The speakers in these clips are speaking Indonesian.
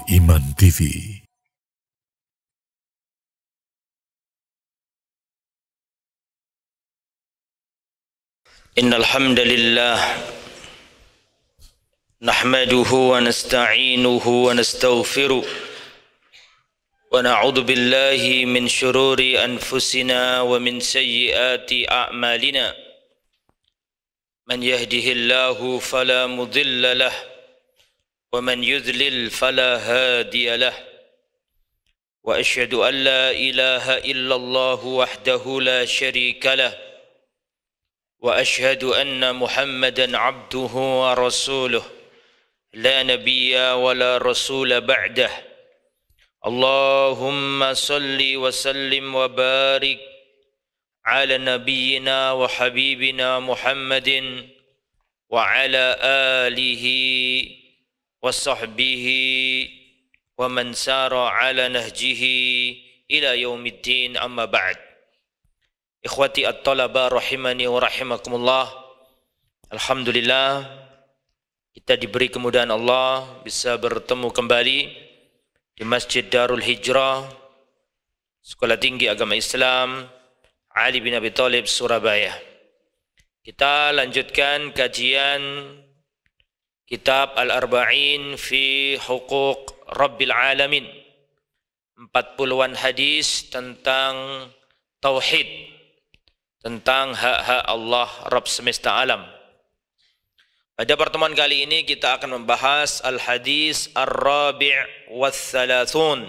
Al-Iman TV. Innal hamdalillah nahmaduhu wa nasta'inuhu wa nastaghfiruh wa na'udzu billahi min shururi anfusina wa min sayyiati a'malina. Man yahdihillahu fala mudilla lahu wa man yudlil fala hadiya lahu. Wa asyhadu an la ilaha illallah wahdahu la syarika lahu wa asyhadu anna Muhammadan abduhu wa rasuluh la nabiyya wa la rasula ba'dah. Allahumma salli wa sallim wa barik ala nabiyyina wa habibina Muhammadin wa ala alihi wa sahbihi wa man sara ala nahjihi ila yaumiddin, amma ba'd. Ikhwati at-talaba rahimani wa rahimakumullah. Alhamdulillah, kita diberi kemudahan Allah bisa bertemu kembali di Masjid Darul Hijrah, Sekolah Tinggi Agama Islam Ali bin Abi Thalib, Surabaya. Kita lanjutkan kajian kitab Al-Arba'in fi Huquq Rabbil Alamin, 40-an hadis tentang tauhid, tentang hak-hak Allah Rabb semesta alam. Pada pertemuan kali ini kita akan membahas al-hadis ar-rabi' wath-thalathun,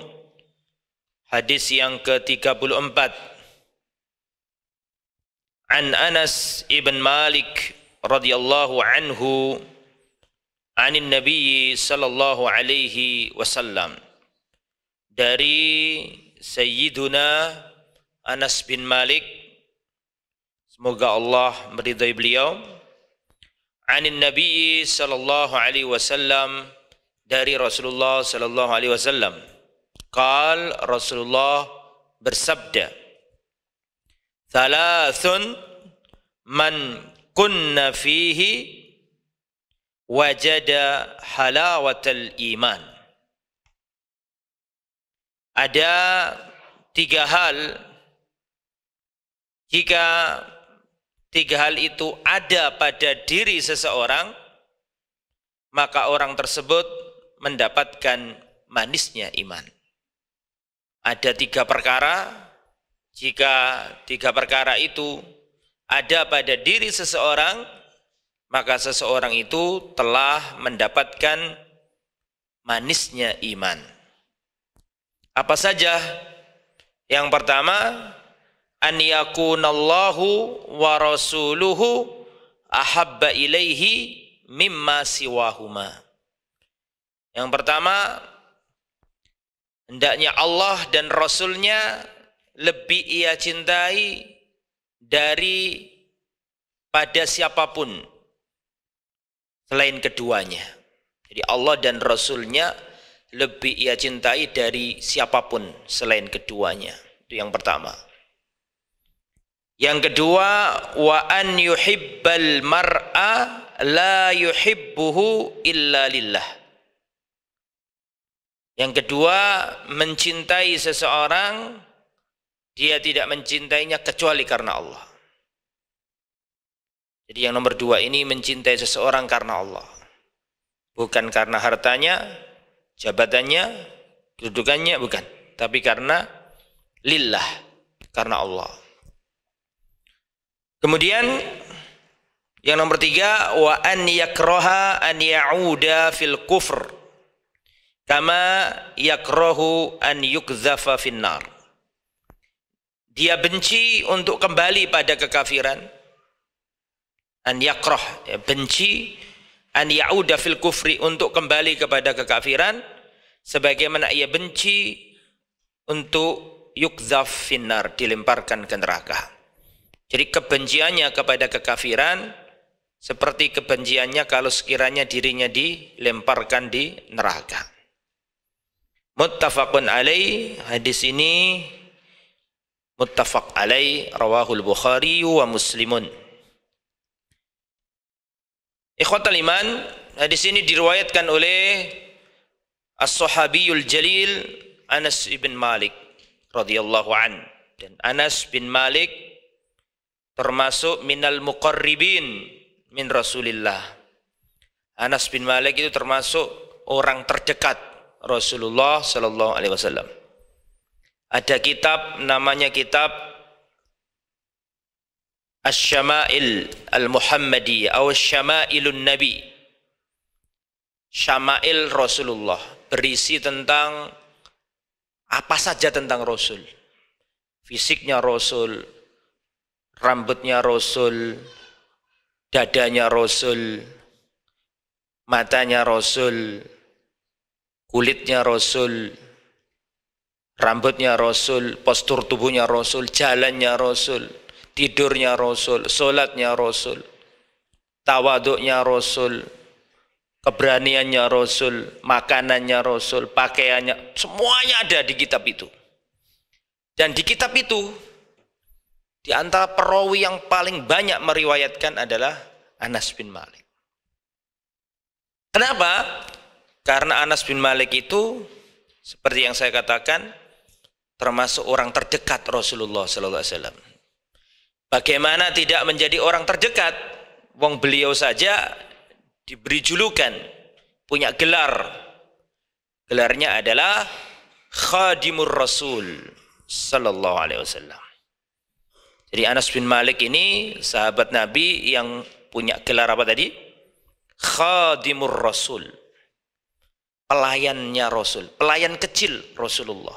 hadis yang ke-34. An Anas ibn Malik radhiyallahu anhu anin Nabi sallallahu alaihi wasallam, dari Sayyiduna Anas bin Malik, semoga Allah meridai beliau, anin Nabi sallallahu alaihi wasallam, dari Rasulullah sallallahu alaihi wasallam. Qal, Rasulullah bersabda, thalathun man kunna fihi wajada halawatal iman. Ada 3 hal, jika 3 hal itu ada pada diri seseorang, maka orang tersebut mendapatkan manisnya iman. Ada 3 perkara, jika 3 perkara itu ada pada diri seseorang, maka seseorang itu telah mendapatkan manisnya iman. Apa saja? Yang pertama, an yakunallahu wa rasuluhu ahabba ilaihi mimma siwahuma. Yang pertama, hendaknya Allah dan Rasulnya lebih ia cintai dari pada siapapun selain keduanya. Jadi Allah dan Rasulnya lebih ia cintai dari siapapun selain keduanya. Itu yang pertama. Yang kedua, wa an yuhibbal mar'a la yuhibbuhu illa lillah. Yang kedua, mencintai seseorang, dia tidak mencintainya kecuali karena Allah. Jadi yang nomor 2 ini mencintai seseorang karena Allah, bukan karena hartanya, jabatannya, kedudukannya, bukan, tapi karena lillah, karena Allah. Kemudian yang nomor 3, wa an yakraha an ya'uda fil kufr kama yakrahu an yukdhafa finnar. Dia benci untuk kembali pada kekafiran. An yakrah, benci, an ya'uda fil kufri, untuk kembali kepada kekafiran, sebagaimana ia benci untuk yukdhaf finnar, dilemparkan ke neraka. Jadi kebenciannya kepada kekafiran seperti kebenciannya kalau sekiranya dirinya dilemparkan di neraka. Muttafaqun alaih, hadis ini muttafaq alaih, rawahul Bukhari wa Muslimun. Ikhwatal iman, hadis ini diriwayatkan oleh As-Sahabiyul Jalil Anas bin Malik radhiyallahu an. Dan Anas bin Malik termasuk minal muqarribin min Rasulillah. Anas bin Malik itu termasuk orang terdekat Rasulullah sallallahu alaihi wasallam. Ada kitab namanya kitab Asy-Syama'il Al-Muhammadiyah atau Syama'ilun Nabi. Syama'il Rasulullah, berisi tentang apa saja tentang Rasul. Fisiknya Rasul, rambutnya Rasul, dadanya Rasul, matanya Rasul, kulitnya Rasul, rambutnya Rasul, postur tubuhnya Rasul, jalannya Rasul, tidurnya Rasul, sholatnya Rasul, tawaduknya Rasul, keberaniannya Rasul, makanannya Rasul, pakaiannya, semuanya ada di kitab itu. Dan di kitab itu, di antara perawi yang paling banyak meriwayatkan adalah Anas bin Malik. Kenapa? Karena Anas bin Malik itu, seperti yang saya katakan, termasuk orang terdekat Rasulullah sallallahu alaihi wasallam. Bagaimana tidak menjadi orang terdekat? Wong beliau saja diberi julukan, punya gelar. Gelarnya adalah Khadimur Rasul sallallahu alaihi wasallam. Jadi Anas bin Malik ini sahabat Nabi yang punya gelar apa tadi? Khadimur Rasul. Pelayannya Rasul, pelayan kecil Rasulullah.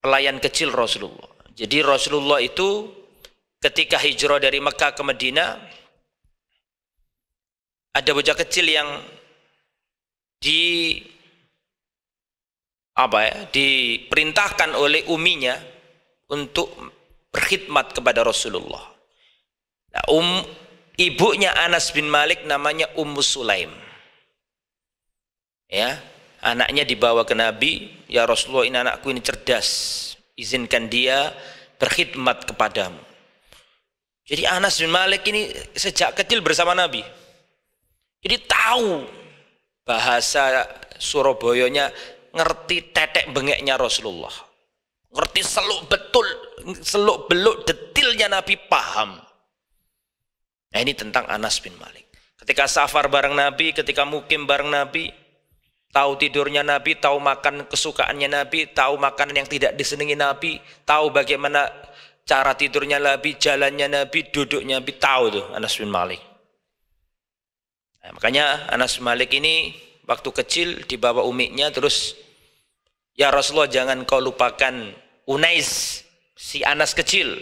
Pelayan kecil Rasulullah. Jadi Rasulullah itu ketika hijrah dari Mekah ke Madinah, ada bocah kecil yang diperintahkan oleh uminya untuk berkhidmat kepada Rasulullah. Nah, ibunya Anas bin Malik namanya Ummu Sulaim. Ya, anaknya dibawa ke Nabi, ya Rasulullah, ini anakku ini cerdas, izinkan dia berkhidmat kepadamu. Jadi Anas bin Malik ini sejak kecil bersama Nabi. Jadi tahu bahasa Surabayanya, ngerti tetek bengeknya Rasulullah. Ngerti seluk betul, seluk beluk detilnya Nabi, paham. Nah, ini tentang Anas bin Malik. Ketika safar bareng Nabi, ketika mukim bareng Nabi, tahu tidurnya Nabi, tahu makan kesukaannya Nabi, tahu makanan yang tidak disenangi Nabi, tahu bagaimana cara tidurnya Nabi, jalannya Nabi, duduknya Nabi, tahu tuh Anas bin Malik. Nah, makanya Anas bin Malik ini waktu kecil dibawa umiknya, terus, ya Rasulullah, jangan kau lupakan Unais, si Anas kecil,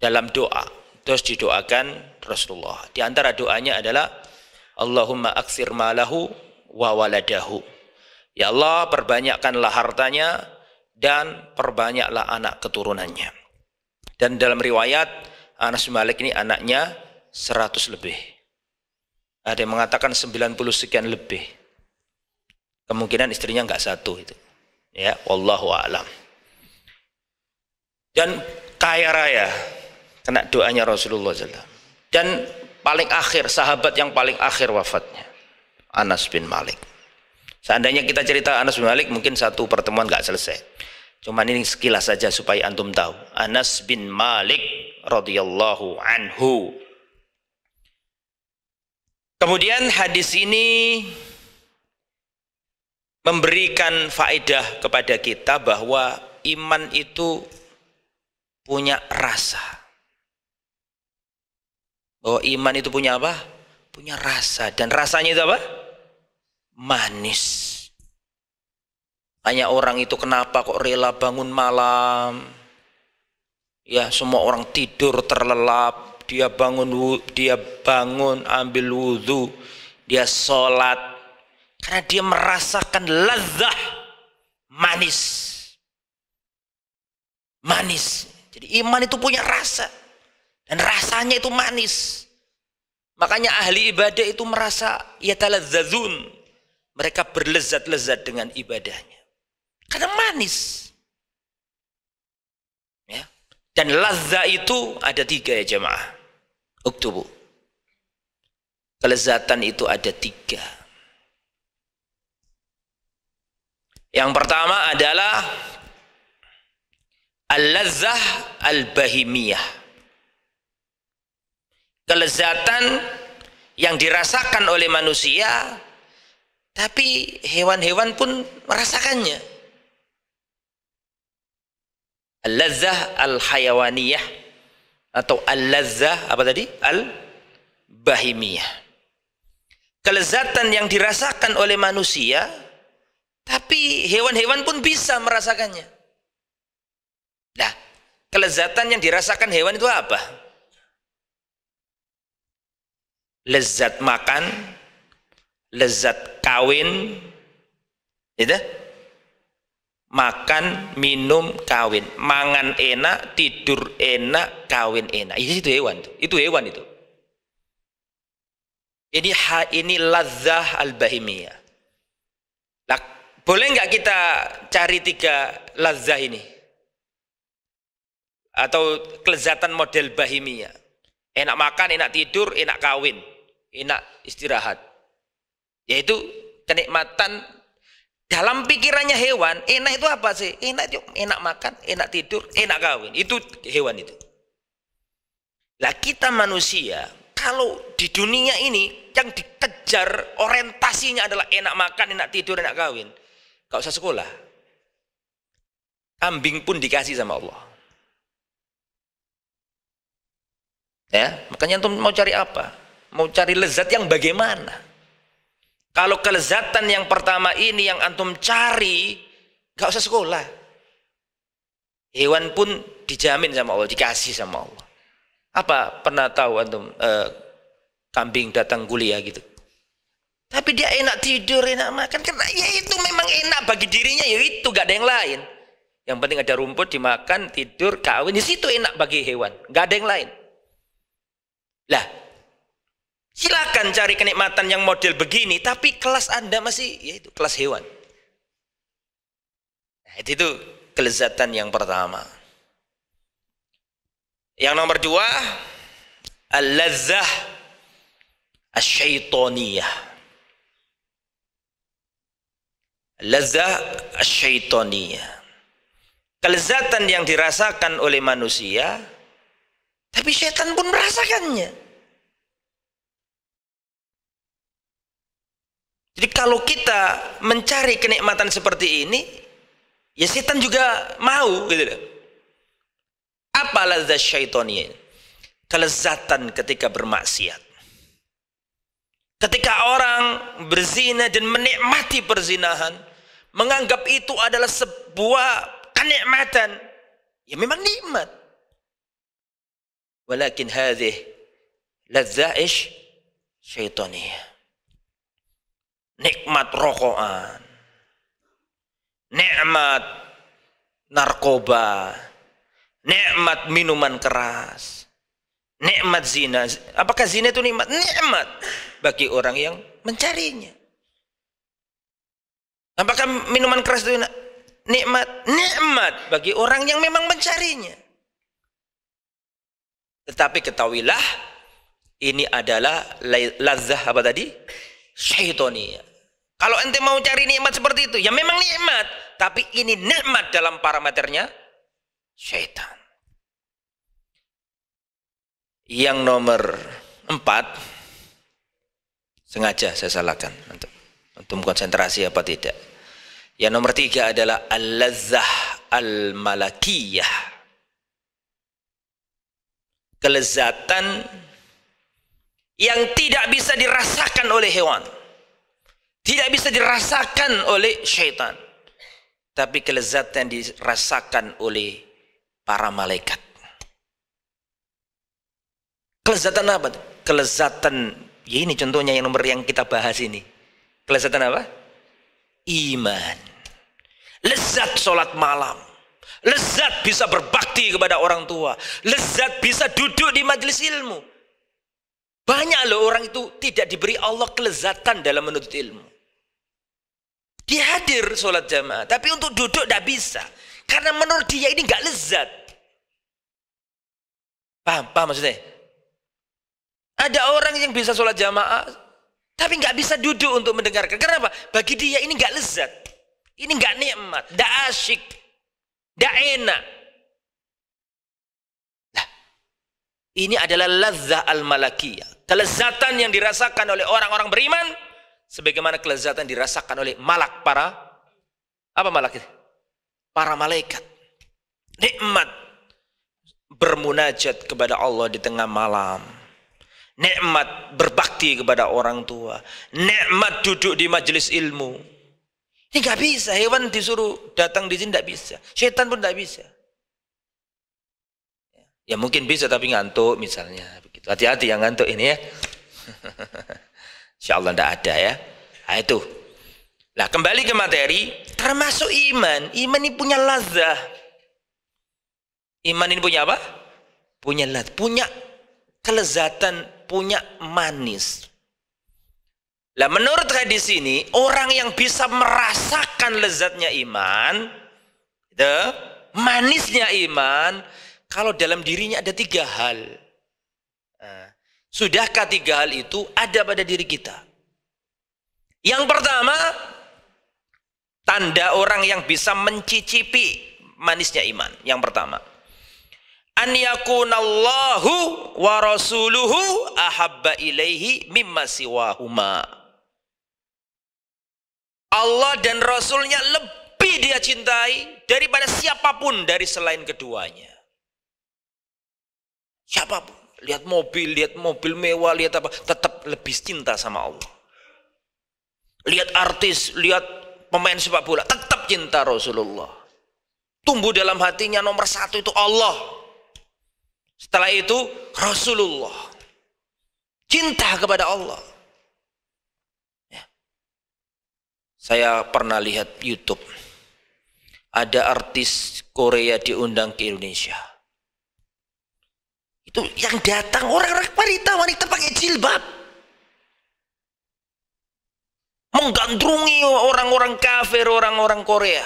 dalam doa. Terus didoakan Rasulullah. Di antara doanya adalah Allahumma aksir malahu wa waladahu. Ya Allah, perbanyakkanlah hartanya dan perbanyaklah anak keturunannya. Dan dalam riwayat Anas bin Malik ini anaknya 100 lebih. Ada yang mengatakan 90 sekian lebih. Kemungkinan istrinya enggak satu itu. Ya, wallahu a'lam. Dan kaya raya kena doanya Rasulullah SAW. Dan paling akhir, sahabat yang paling akhir wafatnya, Anas bin Malik. Seandainya kita cerita Anas bin Malik, mungkin satu pertemuan nggak selesai. Cuman ini sekilas saja supaya antum tahu. Anas bin Malik radhiyallahu anhu. Kemudian hadis ini memberikan faedah kepada kita bahwa iman itu punya rasa. Bahwa iman itu punya apa? Punya rasa. Dan rasanya itu apa? Manis. Hanya orang itu kenapa kok rela bangun malam? Ya, semua orang tidur terlelap, dia bangun ambil wudhu, dia sholat, karena dia merasakan lezat manis. Manis. Jadi iman itu punya rasa. Dan rasanya itu manis. Makanya ahli ibadah itu merasa yataladzadzun. Mereka berlezat-lezat dengan ibadahnya. Karena manis. Ya. Dan lazza itu ada 3 ya jemaah. Uktubu. Kelezatan itu ada 3. Yang pertama adalah al-lazzah al-bahimiyah. Kelezatan yang dirasakan oleh manusia, tapi hewan-hewan pun merasakannya. Al-lazzah al-hayawaniyah atau al-lazzah apa tadi? Al-bahimiyah. Kelezatan yang dirasakan oleh manusia, tapi hewan-hewan pun bisa merasakannya. Nah, kelezatan yang dirasakan hewan itu apa? Lezat makan, lezat kawin, gitu? Makan, minum, kawin, mangan enak, tidur enak, kawin enak. Itu hewan, itu hewan itu. Ini lazzah al-bahimiyah. Nah, boleh nggak kita cari 3 lazzah ini? Atau kelezatan model bahimiyah. Enak makan, enak tidur, enak kawin, enak istirahat. Yaitu kenikmatan dalam pikirannya hewan. Enak itu apa sih? Enak itu enak makan, enak tidur, enak kawin. Itu hewan itu. Lah kita manusia, kalau di dunia ini yang dikejar orientasinya adalah enak makan, enak tidur, enak kawin, gak usah sekolah. Kambing pun dikasih sama Allah. Ya, makanya antum mau cari apa? Mau cari lezat yang bagaimana? Kalau kelezatan yang pertama ini yang antum cari, gak usah sekolah. Hewan pun dijamin sama Allah, dikasih sama Allah. Apa pernah tahu antum kambing datang kuliah gitu? Tapi dia enak tidur, enak makan, karena ya itu memang enak bagi dirinya, ya itu gak ada yang lain. Yang penting ada rumput dimakan, tidur, kawin, di situ enak bagi hewan, gak ada yang lain. Lah, silakan cari kenikmatan yang model begini, tapi kelas Anda masih yaitu kelas hewan. Nah, itu kelezatan yang pertama. Yang nomor 2, al-lazzah asy-syaitoniyah. Al-lazzah asy-syaitoniyah. Kelezatan yang dirasakan oleh manusia, tapi setan pun merasakannya. Jadi kalau kita mencari kenikmatan seperti ini, ya setan juga mau gitu loh. Apa lazzat syaitoniyah? Kelezatan ketika bermaksiat. Ketika orang berzina dan menikmati perzinahan, menganggap itu adalah sebuah kenikmatan, ya memang nikmat. Walakin hadhih lazzah syaitoniyah. Nikmat rokokan, nikmat narkoba, nikmat minuman keras, nikmat zina. Apakah zina itu nikmat? Nikmat bagi orang yang mencarinya. Apakah minuman keras itu nikmat? Nikmat bagi orang yang memang mencarinya. Tetapi ketahuilah, ini adalah lazzah apa tadi? Syaitoniyah. Kalau ente mau cari nikmat seperti itu, ya memang nikmat, tapi ini nikmat dalam parameternya syaitan. Yang nomor 4, sengaja saya salahkan untuk konsentrasi apa tidak. Yang nomor 3 adalah al-lazzah al-malakiyah. Kelezatan yang tidak bisa dirasakan oleh hewan, tidak bisa dirasakan oleh syaitan, tapi kelezatan yang dirasakan oleh para malaikat. Kelezatan apa? Kelezatan, ya ini contohnya yang nomor yang kita bahas ini. Kelezatan apa? Iman. Lezat sholat malam. Lezat bisa berbakti kepada orang tua. Lezat bisa duduk di majelis ilmu. Banyak loh orang itu tidak diberi Allah kelezatan dalam menuntut ilmu. Dia hadir sholat jamaah, tapi untuk duduk tidak bisa. Karena menurut dia ini nggak lezat. Paham maksudnya? Ada orang yang bisa sholat jamaah, tapi nggak bisa duduk untuk mendengarkan. Kenapa? Bagi dia ini nggak lezat. Ini nggak nikmat, nggak asyik, nggak enak. Nah, ini adalah ladzah al-malakiyah, kelezatan yang dirasakan oleh orang-orang beriman, sebagaimana kelezatan dirasakan oleh malak para apa malak itu? Para malaikat. Nikmat bermunajat kepada Allah di tengah malam. Nikmat berbakti kepada orang tua. Nikmat duduk di majelis ilmu. Ini nggak bisa, hewan disuruh datang di sini nggak bisa, setan pun nggak bisa. Ya mungkin bisa tapi ngantuk misalnya, begitu. Hati-hati yang ngantuk ini ya. Insya Allah nggak ada ya. Nah itu. Nah kembali ke materi, termasuk iman. Iman ini punya lazah. Iman ini punya apa? Punya lazah, punya kelezatan, punya manis. Lah menurut hadis ini, orang yang bisa merasakan lezatnya iman, manisnya iman, kalau dalam dirinya ada 3 hal. Nah, sudahkah 3 hal itu ada pada diri kita? Yang pertama, tanda orang yang bisa mencicipi manisnya iman. Yang pertama, an yakunallahu wa rasuluhu ahabba ilaihi mimma siwahuma. Allah dan Rasulnya lebih dia cintai daripada siapapun dari selain keduanya. Siapapun, lihat mobil mewah, lihat apa, tetap lebih cinta sama Allah. Lihat artis, lihat pemain sepak bola, tetap cinta Rasulullah. Tumbuh dalam hatinya nomor 1 itu Allah. Setelah itu Rasulullah. Cinta kepada Allah. Saya pernah lihat YouTube, ada artis Korea diundang ke Indonesia. Itu yang datang orang-orang wanita pakai jilbab, menggandrungi orang-orang kafir, orang-orang Korea,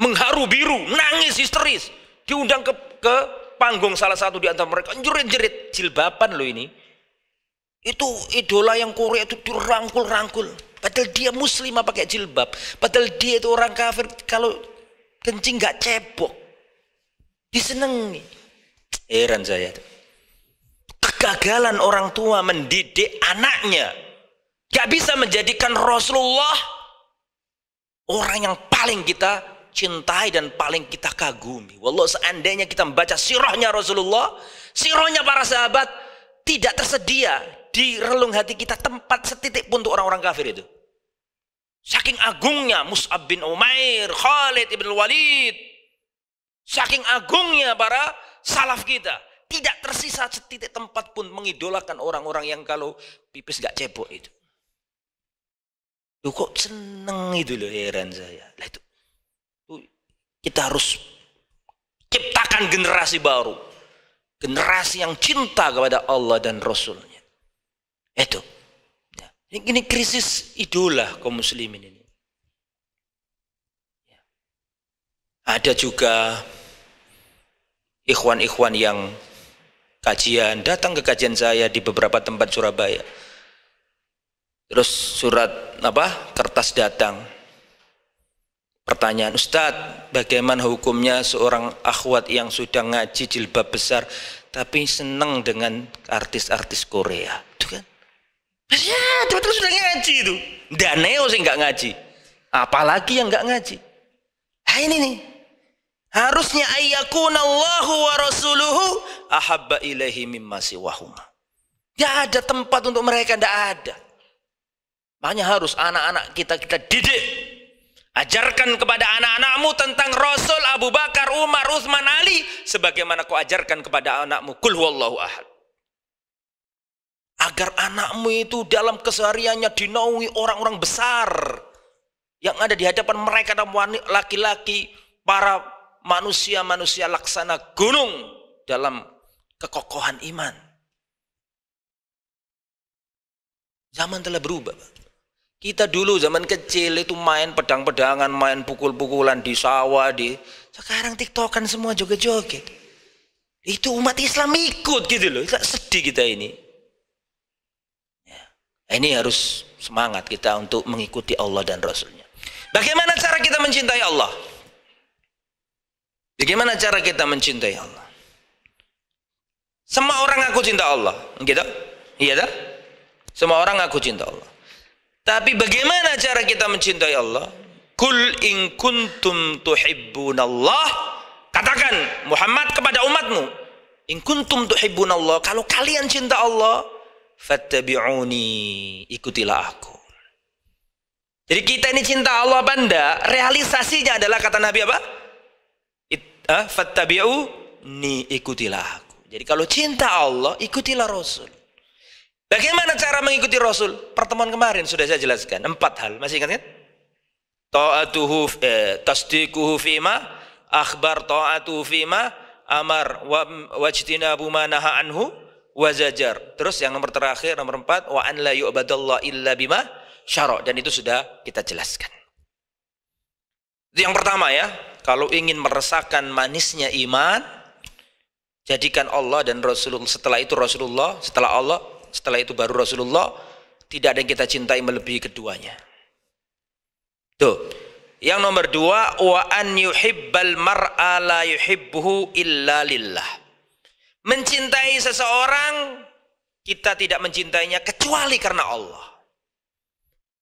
mengharu biru, nangis histeris, diundang ke panggung salah satu di antara mereka, jerit-jerit, jilbaban loh ini. Itu idola yang Korea itu dirangkul-rangkul. Padahal dia muslimah pakai jilbab. Padahal dia itu orang kafir, kalau kencing nggak cebok, disenengi. Heran saya. Kegagalan orang tua mendidik anaknya. Gak bisa menjadikan Rasulullah orang yang paling kita cintai dan paling kita kagumi. Wallah, seandainya kita membaca sirahnya Rasulullah, sirahnya para sahabat, tidak tersedia di relung hati kita tempat setitik pun untuk orang-orang kafir itu. Saking agungnya Mus'ab bin Umair, Khalid ibn Walid, saking agungnya para salaf kita, tidak tersisa setitik tempat pun mengidolakan orang-orang yang kalau pipis gak cebok itu. Loh kok seneng itu loh, heran saya. Lah itu kita harus ciptakan generasi baru, generasi yang cinta kepada Allah dan Rasulnya. Itu. Ini krisis idola kaum muslimin ini. Ada juga ikhwan-ikhwan yang kajian, datang ke kajian saya di beberapa tempat Surabaya. Terus surat kertas datang. Pertanyaan, Ustadz, bagaimana hukumnya seorang akhwat yang sudah ngaji jilbab besar tapi seneng dengan artis-artis Korea? Itu kan? Ya, betul sudah ngaji itu. Daneo sih nggak ngaji. Apalagi yang nggak ngaji. Nah ini nih. Harusnya ayyakunallahu wa rasuluhu ahabba ilaihi mimma siwahuma. Tidak ada tempat untuk mereka, tidak ada. Makanya harus anak-anak kita didik. Ajarkan kepada anak-anakmu tentang Rasul, Abu Bakar, Umar, Utsman, Ali, sebagaimana kau ajarkan kepada anakmu qul huwallahu ahad. Agar anakmu itu dalam kesehariannya dinaungi orang-orang besar yang ada di hadapan mereka, laki-laki, para manusia-manusia laksana gunung dalam kekokohan iman. Zaman telah berubah, Pak. Kita dulu zaman kecil itu main pedang-pedangan, main pukul-pukulan di sawah, sekarang tiktokan semua joget-joget. Itu umat Islam ikut gitu loh. Sedih kita ini. Ini harus semangat kita untuk mengikuti Allah dan Rasulnya. Bagaimana cara kita mencintai Allah? Bagaimana cara kita mencintai Allah? Semua orang ngaku cinta Allah, gitu? Iya tak? Semua orang ngaku cinta Allah. Tapi bagaimana cara kita mencintai Allah? Kul in kuntum tuhibbunallah. Katakan Muhammad kepada umatmu, in kuntum tuhibbunallah, kalau kalian cinta Allah, fattabi'uni, ikutilah aku. Jadi kita ini cinta Allah apa enggak? Realisasinya adalah kata Nabi apa? Fattabi'uni, ikutilah aku. Jadi kalau cinta Allah, ikutilah Rasul. Bagaimana cara mengikuti Rasul? Pertemuan kemarin sudah saya jelaskan 4 hal. Masih ingat kan? Ta'atuhu tasdiquhu fima akhbar, ta'atuhu fima amar, wajtinabu ma naha anhu wa zajar. Terus yang nomor terakhir, nomor 4, wa an la yu'badallah illa bima syara', dan itu sudah kita jelaskan. Itu yang pertama ya, kalau ingin merasakan manisnya iman, jadikan Allah dan Rasulullah, setelah itu Rasulullah, setelah Allah, setelah itu baru Rasulullah. Tidak ada yang kita cintai melebihi keduanya. Tuh. Yang nomor 2, wa an yuhibbal mar'a la yuhibbuhu illa lillah. Mencintai seseorang, kita tidak mencintainya kecuali karena Allah.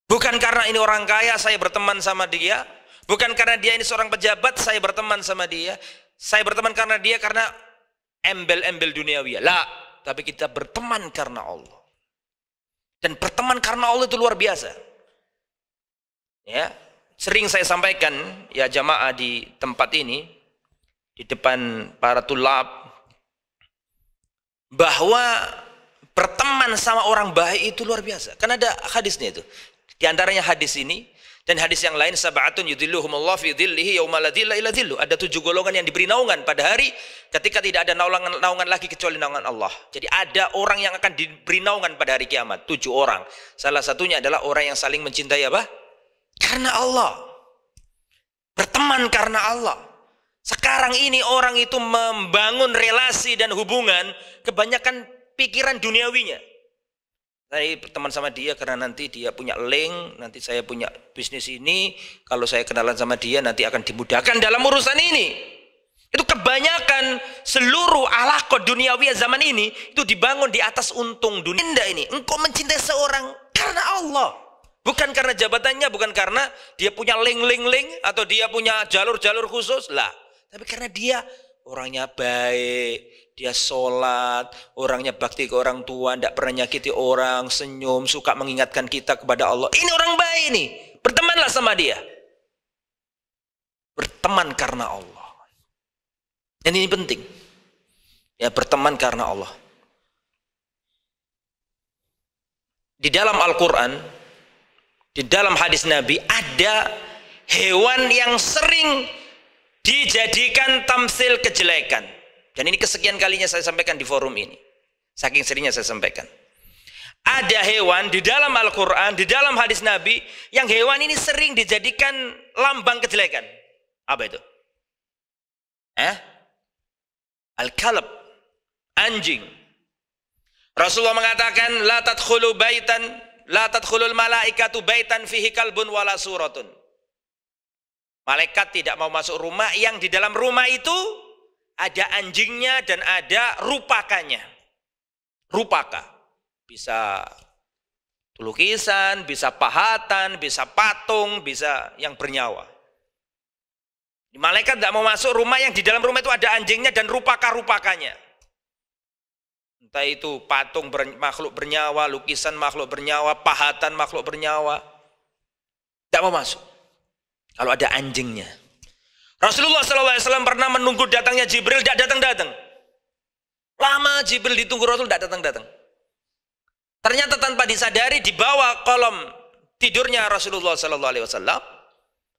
Bukan karena ini orang kaya saya berteman sama dia, bukan karena dia ini seorang pejabat saya berteman sama dia, saya berteman karena dia karena embel-embel duniawi. Lah, tapi kita berteman karena Allah. Dan berteman karena Allah itu luar biasa. Ya, sering saya sampaikan ya jamaah di tempat ini, di depan para tulab, bahwa berteman sama orang baik itu luar biasa. Karena ada hadisnya itu. Di antaranya hadis ini dan hadis yang lain, sab'atun yudhilluhumullahu fi dhillihi yauma la dhilla illa dhillu. Ada 7 golongan yang diberi naungan pada hari ketika tidak ada naungan lagi kecuali naungan Allah. Jadi ada orang yang akan diberi naungan pada hari kiamat, 7 orang. Salah satunya adalah orang yang saling mencintai apa? Karena Allah. Berteman karena Allah. Sekarang ini orang itu membangun relasi dan hubungan kebanyakan pikiran duniawinya. Saya berteman sama dia karena nanti dia punya link, nanti saya punya bisnis ini, kalau saya kenalan sama dia nanti akan dimudahkan dalam urusan ini. Itu kebanyakan seluruh alaqah duniawi zaman ini itu dibangun di atas untung dunia. Ini engkau mencintai seorang karena Allah, bukan karena jabatannya, bukan karena dia punya link atau dia punya jalur khusus lah, tapi karena dia orangnya baik, dia sholat, orangnya bakti ke orang tua, tidak pernah nyakiti orang, senyum, suka mengingatkan kita kepada Allah. Ini orang baik ini, bertemanlah sama dia. Berteman karena Allah. Dan ini penting. Ya, berteman karena Allah. Di dalam Al-Quran, di dalam hadis Nabi, ada hewan yang sering dijadikan tamsil kejelekan. Dan ini kesekian kalinya saya sampaikan di forum ini. Saking seringnya saya sampaikan. Ada hewan di dalam Al-Quran, di dalam hadis Nabi, yang hewan ini sering dijadikan lambang kejelekan. Apa itu? Al-kalb, anjing. Rasulullah mengatakan, la tadkhulul malaikatu baitan fihi kalbun wala suratun. Malaikat tidak mau masuk rumah yang di dalam rumah itu ada anjingnya dan ada rupakannya. Rupaka bisa lukisan, bisa pahatan, bisa patung, bisa yang bernyawa. Malaikat tidak mau masuk rumah yang di dalam rumah itu ada anjingnya dan rupaka-rupakanya. Entah itu patung makhluk bernyawa, lukisan makhluk bernyawa, pahatan makhluk bernyawa. Tidak mau masuk kalau ada anjingnya. Rasulullah SAW pernah menunggu datangnya Jibril, tidak datang-datang. Lama Jibril ditunggu, Rasul tidak datang-datang. Ternyata tanpa disadari di bawah kolom tidurnya Rasulullah SAW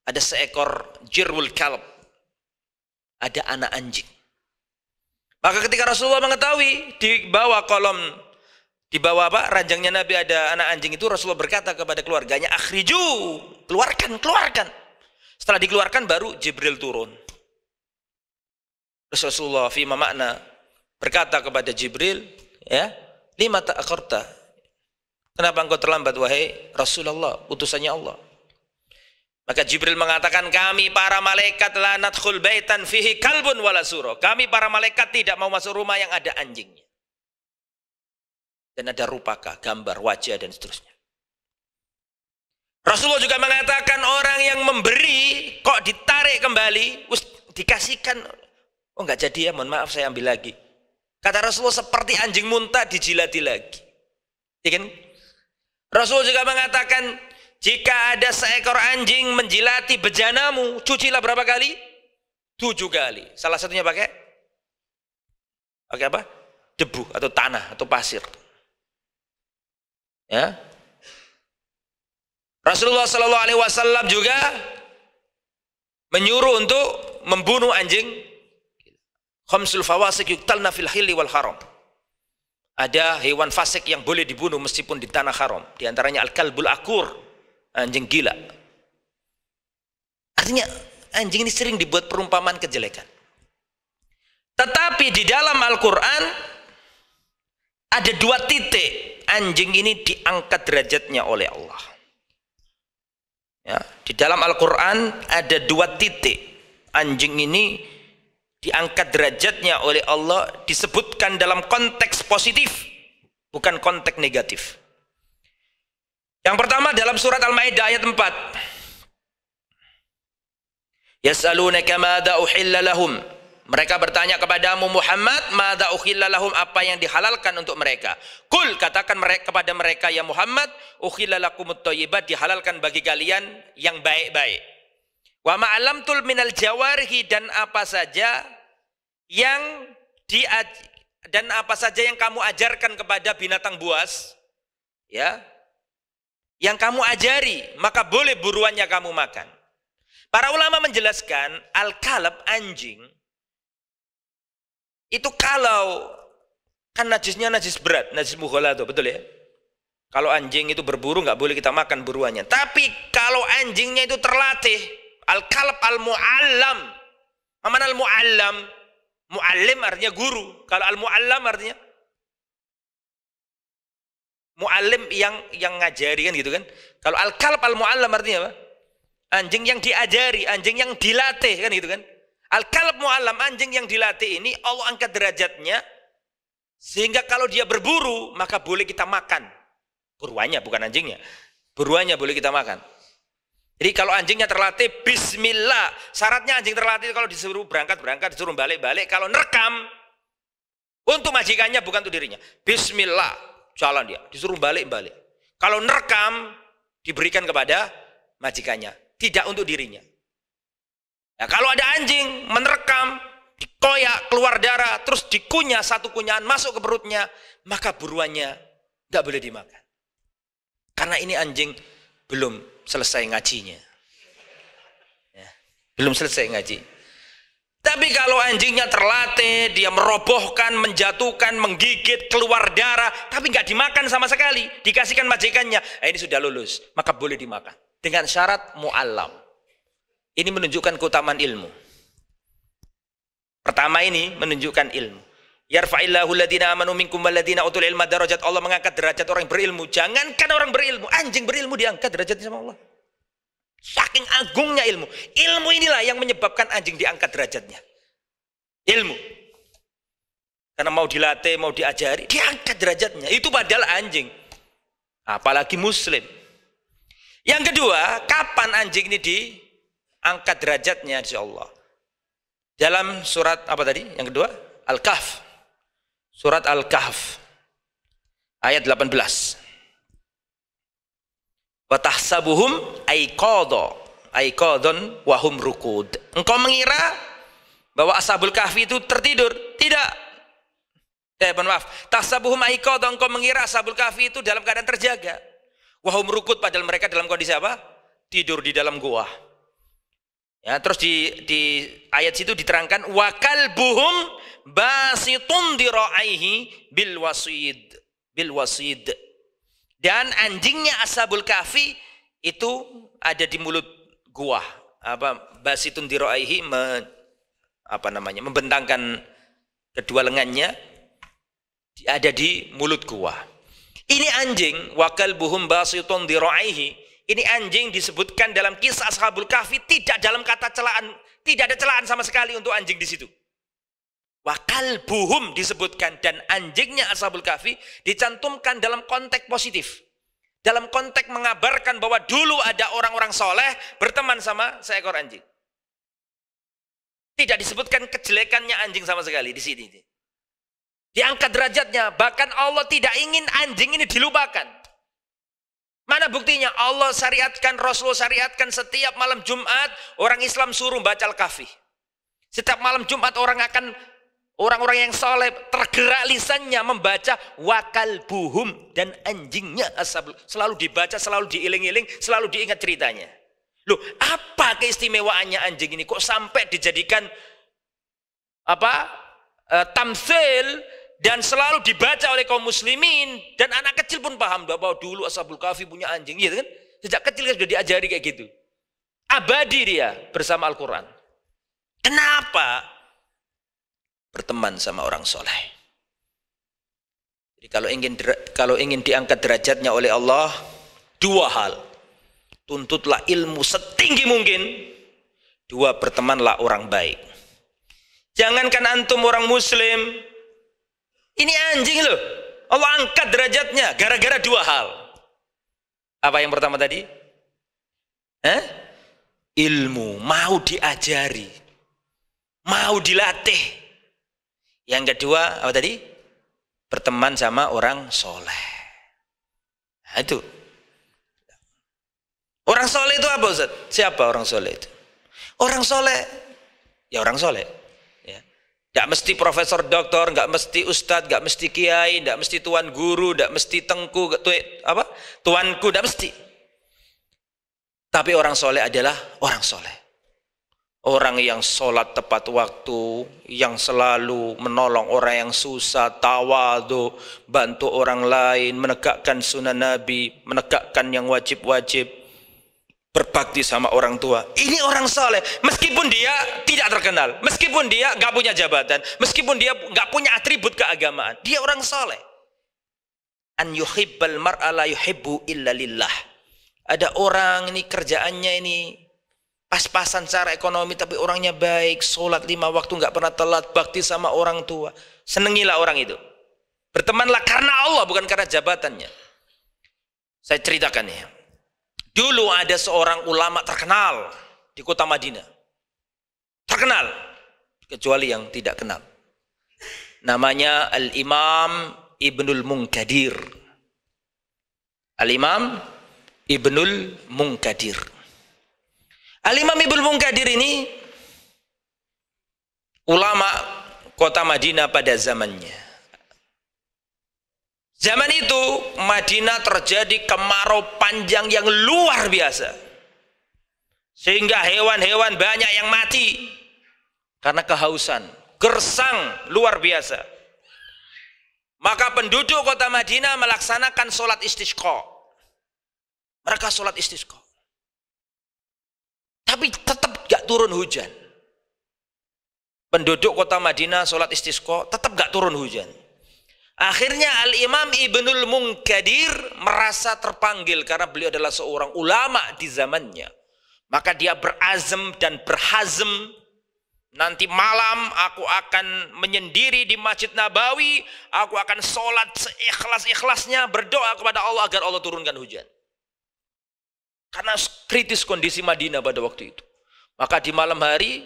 ada seekor jirwul kalb, ada anak anjing. Maka ketika Rasulullah mengetahui di bawah kolom, di bawah ranjangnya Nabi ada anak anjing itu, Rasulullah berkata kepada keluarganya, akhriju, keluarkan. Setelah dikeluarkan baru Jibril turun. Rasulullah fima makna berkata kepada Jibril, ya, lima ta'akhirta, kenapa engkau terlambat wahai Rasulullah, utusannya Allah? Maka Jibril mengatakan, kami para malaikat la nadkhul baitan fihi kalbun wala sura. Kami para malaikat tidak mau masuk rumah yang ada anjingnya. Dan ada rupaka, gambar, wajah, dan seterusnya. Rasulullah juga mengatakan orang yang memberi kok ditarik kembali, dikasihkan, oh enggak jadi ya, mohon maaf saya ambil lagi. Kata Rasulullah seperti anjing muntah dijilati lagi. Ya kan? Rasulullah juga mengatakan, jika ada seekor anjing menjilati bejanamu, cucilah berapa kali? 7 kali. Salah satunya pakai apa? Debu atau tanah atau pasir. Ya. Rasulullah Shallallahu Alaihi Wasallam juga menyuruh untuk membunuh anjing. Khamsul fawasik yuqtalna fil hilli wal haram. Ada hewan fasik yang boleh dibunuh meskipun di tanah haram. Di antaranya al-kalbul akur, anjing gila. Artinya anjing ini sering dibuat perumpamaan kejelekan. Tetapi di dalam Al-Quran ada 2 titik anjing ini diangkat derajatnya oleh Allah. Ya, di dalam Al-Quran ada 2 titik anjing ini diangkat derajatnya oleh Allah, disebutkan dalam konteks positif, bukan konteks negatif. Yang pertama dalam surat Al-Maidah ayat 4. Yas'alunaka madza uhilla lahum. Mereka bertanya kepadamu Muhammad, madza uhilla lahum, apa yang dihalalkan untuk mereka. Kul, katakan kepada mereka ya Muhammad, uhilla lakumut thayyibat, dihalalkan bagi kalian yang baik-baik. Wa ma'alamtul minal jawarihi, dan apa saja yang kamu ajarkan kepada binatang buas, ya, yang kamu ajari, maka boleh buruannya kamu makan. Para ulama menjelaskan al-kalab, anjing itu kalau kan najisnya najis berat, najis mughaladzah, betul ya? Kalau anjing itu berburu nggak boleh kita makan buruannya. Tapi kalau anjingnya itu terlatih, al-kalab al-mu'allam. Mana al-mu'allam? Mu'allim artinya guru. Kalau al-mu'allam artinya mu'allim yang ngajari kan gitu kan. Kalau al-kalab al-mu'allam artinya apa? Anjing yang diajari, anjing yang dilatih kan gitu kan. Al-kalab mu'allam, anjing yang dilatih ini Allah angkat derajatnya sehingga kalau dia berburu maka boleh kita makan. Buruannya bukan anjingnya. Buruannya boleh kita makan. Jadi kalau anjingnya terlatih, bismillah. Syaratnya anjing terlatih kalau disuruh berangkat, disuruh balik. Kalau nerekam, untuk majikannya bukan untuk dirinya. Bismillah, jalan dia. Disuruh balik. Kalau nerekam, diberikan kepada majikannya. Tidak untuk dirinya. Ya, kalau ada anjing menerekam, dikoyak, keluar darah, terus dikunyah, satu kunyahan masuk ke perutnya, maka buruannya tidak boleh dimakan. Karena ini anjing belum selesai ngajinya. Ya, belum selesai ngaji. Tapi kalau anjingnya terlatih, dia merobohkan, menjatuhkan, menggigit, keluar darah, tapi nggak dimakan sama sekali, dikasihkan majikannya, ini sudah lulus, maka boleh dimakan. Dengan syarat mu'allam. Ini menunjukkan keutamaan ilmu. Pertama ini menunjukkan ilmu. Yarfa'illahu alladhina amanu minkum walladhina utul ilma darajat. Allah mengangkat derajat orang yang berilmu. Jangankan orang berilmu, anjing berilmu diangkat derajatnya sama Allah. Saking agungnya ilmu. Ilmu inilah yang menyebabkan anjing diangkat derajatnya. Ilmu. Karena mau dilatih, mau diajari, diangkat derajatnya. Itu padahal anjing. Apalagi muslim. Yang kedua, kapan anjing ini diangkat derajatnya insyaallah? Dalam surat apa tadi? Yang kedua, Al-Kahf. Surat Al-Kahf ayat 18. Wa tahsabuhum aiqadon wa hum rukud. Engkau mengira bahwa Ashabul Kahfi itu tertidur? Tidak. Maaf. Tahsabuhum aiqadon, engkau mengira Ashabul Kahfi itu dalam keadaan terjaga. Wa hum rukud, padahal mereka dalam kondisi apa? Tidur di dalam gua. Ya, terus di ayat situ diterangkan wa kalbuhum basitun diraihi bil wasid. Dan anjingnya Ashabul Kahfi itu ada di mulut gua. Basitun diraihi, membentangkan kedua lengannya, ada di mulut gua. Ini anjing wa kalbuhum basitun diraihi, Ini anjing disebutkan dalam kisah Ashabul Kahfi, tidak dalam kata celaan, tidak ada celaan sama sekali untuk anjing di situ. Wa kalbuhum disebutkan, dan anjingnya Ashabul Kahfi dicantumkan dalam konteks positif. Dalam konteks mengabarkan bahwa dulu ada orang-orang soleh berteman sama seekor anjing. Tidak disebutkan kejelekannya anjing sama sekali di sini. Diangkat derajatnya, bahkan Allah tidak ingin anjing ini dilupakan. Mana buktinya? Allah syariatkan, Rasul syariatkan setiap malam Jumat orang Islam suruh baca Al-Kahfi. Setiap malam Jumat orang-orang yang soleh tergerak lisannya membaca wakal buhum, dan anjingnya ashabul, selalu dibaca, selalu diiling-iling, selalu diingat ceritanya. Loh, apa keistimewaannya anjing ini kok sampai dijadikan tamsil dan selalu dibaca oleh kaum muslimin, dan anak kecil pun paham bahwa dulu Ashabul Kahfi punya anjing, gitu kan? Sejak kecil sudah diajari kayak gitu. Abadi dia bersama Al-Quran. Kenapa? Berteman sama orang soleh. Jadi kalau ingin diangkat derajatnya oleh Allah, dua hal. Tuntutlah ilmu setinggi mungkin. Dua, bertemanlah orang baik. Jangankan antum orang muslim, ini anjing loh, Allah angkat derajatnya gara-gara dua hal. Apa yang pertama tadi? Ilmu, mau diajari, mau dilatih. Yang kedua, apa tadi? Berteman sama orang soleh. Nah, itu. Orang soleh itu apa, Ustaz? Siapa orang soleh itu? Orang soleh, ya orang soleh. Ya. Gak mesti profesor, doktor, gak mesti ustadz, gak mesti kiai, gak mesti tuan guru, gak mesti tengku, tuanku, gak mesti. Tapi orang soleh adalah orang soleh. Orang yang sholat tepat waktu, yang selalu menolong orang yang susah, tawadhu, bantu orang lain, menegakkan sunnah Nabi, menegakkan yang wajib-wajib, berbakti sama orang tua. Ini orang soleh, meskipun dia tidak terkenal, meskipun dia gak punya jabatan, meskipun dia gak punya atribut keagamaan, dia orang soleh. An yuhibbal mar'a la yuhibbu illa lillah. Ada orang ini kerjaannya ini pas-pasan secara ekonomi, tapi orangnya baik, sholat 5 waktu, nggak pernah telat, bakti sama orang tua. Senengilah orang itu. Bertemanlah karena Allah, bukan karena jabatannya. Saya ceritakan ya. Dulu ada seorang ulama terkenal di kota Madinah. Terkenal, kecuali yang tidak kenal. Namanya Al-Imam Ibnul Munkadir. Al-Imam Ibnul Munkadir. Al-Imam Ibnul Munkadir ini ulama kota Madinah pada zamannya. Zaman itu Madinah terjadi kemarau panjang yang luar biasa. Sehingga hewan-hewan banyak yang mati karena kehausan, gersang luar biasa. Maka penduduk kota Madinah melaksanakan sholat istisqa. Mereka sholat istisqa. Tapi tetap gak turun hujan. Penduduk kota Madinah sholat istisqa, tetap gak turun hujan. Akhirnya Al-Imam Ibnul Munkadir merasa terpanggil karena beliau adalah seorang ulama di zamannya. Maka dia berazam dan berhazm, nanti malam aku akan menyendiri di Masjid Nabawi, aku akan sholat seikhlas-ikhlasnya, berdoa kepada Allah agar Allah turunkan hujan. Karena kritis kondisi Madinah pada waktu itu. Maka di malam hari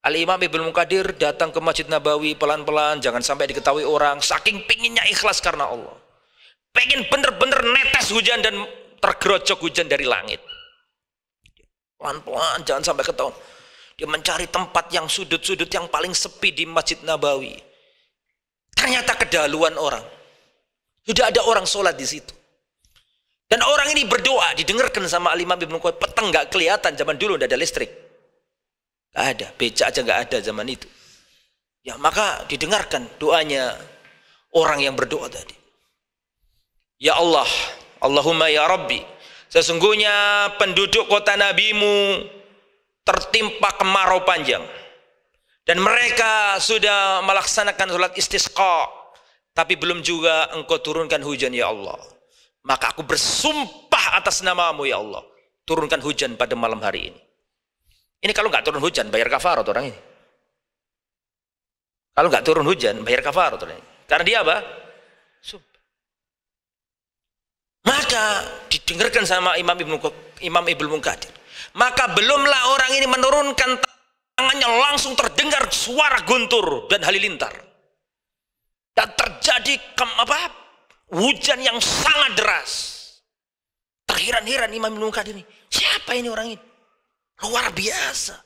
Al-Imam Ibnul Munkadir datang ke Masjid Nabawi pelan-pelan, jangan sampai diketahui orang, saking pinginnya ikhlas karena Allah. Pengen bener-bener netes hujan dan tergerojok hujan dari langit. Pelan-pelan, jangan sampai ketahuan. Dia mencari tempat yang sudut-sudut yang paling sepi di Masjid Nabawi. Ternyata kedaluan orang. Sudah ada orang sholat di situ. Dan orang ini berdoa, didengarkan sama Al-Imam Ibnul Munkadir. Petang gak kelihatan, zaman dulu tidak ada listrik. Gak ada, becak aja gak ada zaman itu. Ya maka didengarkan doanya orang yang berdoa tadi. Ya Allah, Allahumma ya Rabbi, sesungguhnya penduduk kota Nabimu tertimpa kemarau panjang. Dan mereka sudah melaksanakan sholat istisqa, tapi belum juga engkau turunkan hujan ya Allah. Maka aku bersumpah sumpah atas namamu ya Allah, turunkan hujan pada malam hari ini. Ini kalau nggak turun hujan, bayar kafarat orang ini. Kalau nggak turun hujan, bayar kafarat orang ini. Karena dia apa? Sumpah. Maka didengarkan sama Imam Ibnu Munkadir. Maka belumlah orang ini menurunkan tangannya, langsung terdengar suara guntur dan halilintar. Dan terjadi hujan yang sangat deras. Terheran-heran Imam Ibnu Munkadir ini. Siapa ini orang ini? Luar biasa.